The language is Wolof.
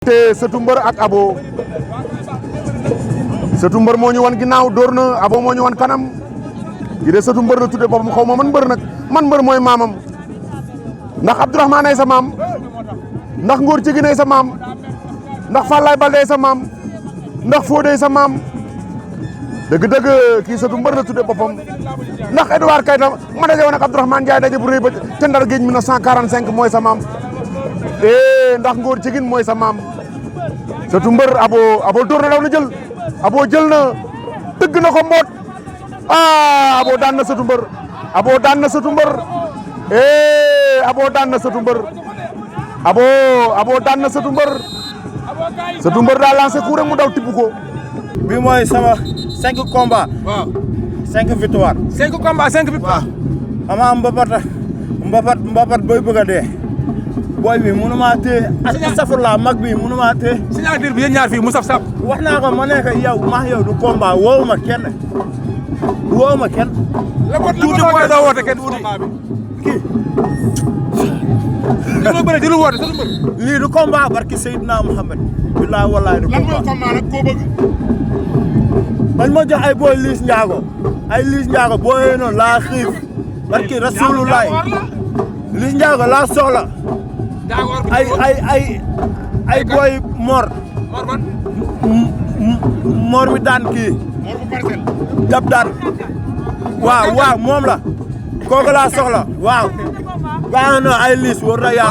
te Sëtu Mbër ak Abo Sëtu Mbër moo ñu wan ginnaaw dóor na Abo moo ñu wan kanam gi de Sëtu Mbër la tudde boppam xaw ma man mbër nag man mbër mooy maamam ndax Abdourahmane ay sa maam ndax Ngor Cigi ay sa maam ndax Fallaye Balde ay sa maam ndax Fodé sa maam dëgg-dëgg kii Sëtu Mbër la tudde boppam ndax Edouard Kayta ma daje woon ak Abdourahmane Ndiaye daje bu rëy ba ca Ndar Géej 1945 mooy sa maam ndax Ngor Cigi mooy sa maam Sëtu Mbër Abo dóor na daw na jël Abo jël na dëgg na ko mboot Abo daan na Sëtu Mbër Abo daan na Sëtu Mbër Abo daan na Sëtu Mbër Abo daan na Sëtu Mbër Sëtu Mbër daa lancé coup rek mu daw tibb ko. bi mooy sama 5 combats. waaw 5 victoires. 5 combats 5 victoires. ama mbapat booy bëgg a dee. booy bi mënu maa téye. astafurlah mag bi mënu maa téye. signature bi yéen ñaar fii mu saf saf. wax naa ko ma ne ko yow maa yow du combat woowu ma kenn. tuuti mooy doo woote kenn tuuti. kii. li ma bëre di lu woote Sëtu Mbër. lii du combat barki Seydina Mohamed. billahi wallahi du combat. lan mooy combat nag koo bëgg. man ma jox ay booy Liss Ndiago. ay Liss Ndiago booy yooyu noonu laa xiif. barki Rasulullah. Liss Ndiago laa soxla. ay booy Mor. Mor man. Mor mi daan kii. Mor bu Parcelles. jab daan. waaw moom la. kooku laa soxla waaw. baax na ay Liss war na yàlla.